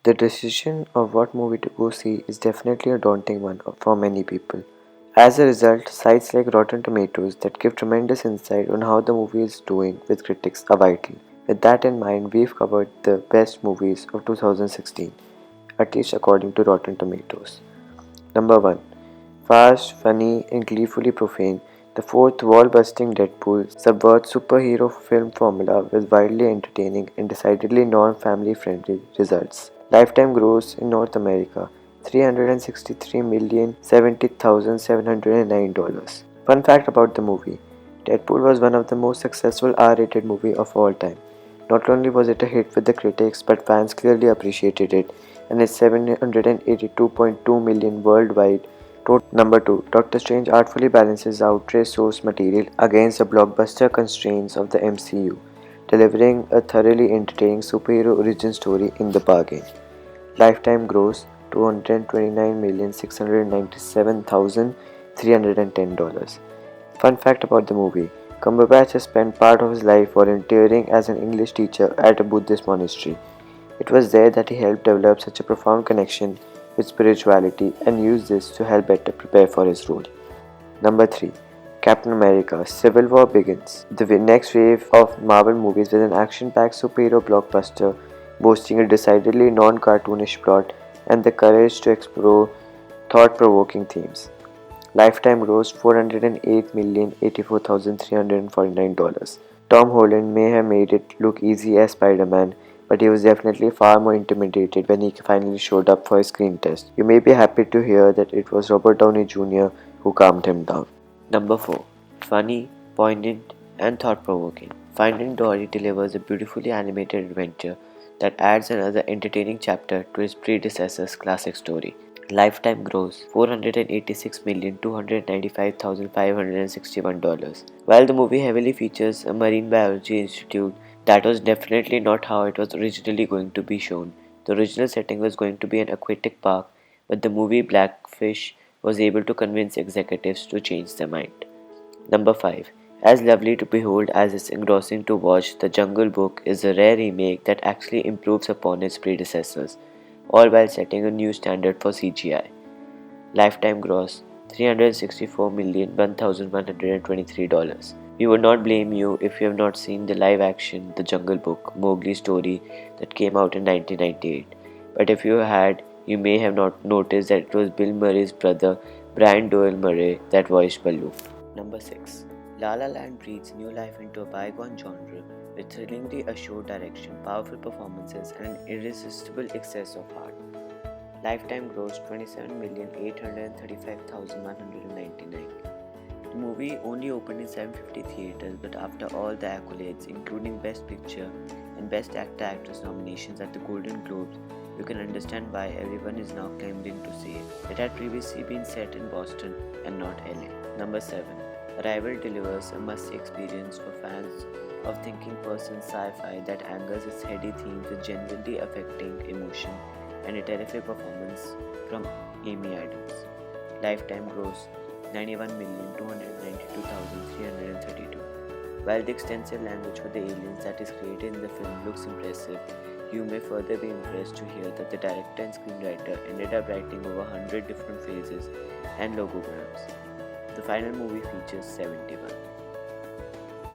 The decision of what movie to go see is definitely a daunting one for many people. As a result, sites like Rotten Tomatoes that give tremendous insight on how the movie is doing with critics are vital. With that in mind, we've covered the best movies of 2016, at least according to Rotten Tomatoes. Number 1. Fast, funny, and gleefully profane, the fourth wall-busting Deadpool subverts superhero film formula with wildly entertaining and decidedly non-family friendly results. Lifetime gross in North America $363,070,709. Fun fact about the movie: Deadpool was one of the most successful R-rated movie of all time. Not only was it a hit with the critics, but fans clearly appreciated it, and its 782.2 million worldwide. Number 2. Doctor Strange artfully balances outrageous source material against the blockbuster constraints of the MCU, delivering a thoroughly entertaining superhero origin story in the bargain. Lifetime gross $229,697,310. Fun fact about the movie: Cumberbatch has spent part of his life volunteering as an English teacher at a Buddhist monastery. It was there that he helped develop such a profound connection with spirituality and used this to help better prepare for his role. Number 3. Captain America Civil War begins. The next wave of Marvel movies with an action packed superhero blockbuster boasting a decidedly non cartoonish plot and the courage to explore thought provoking themes. Lifetime gross $408,084,349. Tom Holland may have made it look easy as Spider Man, but he was definitely far more intimidated when he finally showed up for his screen test. You may be happy to hear that it was Robert Downey Jr. who calmed him down. Number 4. Funny, poignant, and thought provoking. Finding Dory delivers a beautifully animated adventure that adds another entertaining chapter to his predecessor's classic story. Lifetime gross $486,295,561. While the movie heavily features a marine biology institute, that was definitely not how it was originally going to be shown. The original setting was going to be an aquatic park, but the movie Blackfish was able to convince executives to change their mind. Number 5. As lovely to behold as it's engrossing to watch, The Jungle Book is a rare remake that actually improves upon its predecessors, all while setting a new standard for CGI. Lifetime gross $364,001,123. We would not blame you if you have not seen the live action The Jungle Book Mowgli story that came out in 1998. But if you had, you may have not noticed that it was Bill Murray's brother Brian Doyle Murray that voiced Baloo. Number 6. La La Land breathes new life into a bygone genre with thrillingly assured direction, powerful performances, and an irresistible excess of heart. Lifetime gross $27,835,199. The movie only opened in 750 theaters, but after all the accolades, including Best Picture and Best Actor/Actress nominations at the Golden Globes, you can understand why everyone is now clamoring to see it. It had previously been set in Boston and not LA. Number 7. Arrival delivers a must-see experience for fans of thinking person sci-fi that angers its heady themes with genuinely affecting emotion and a terrific performance from Amy Adams. Lifetime gross $91,292,332. While the extensive language for the aliens that is created in the film looks impressive, you may further be impressed to hear that the director and screenwriter ended up writing over 100 different phrases and logograms. The final movie features 71.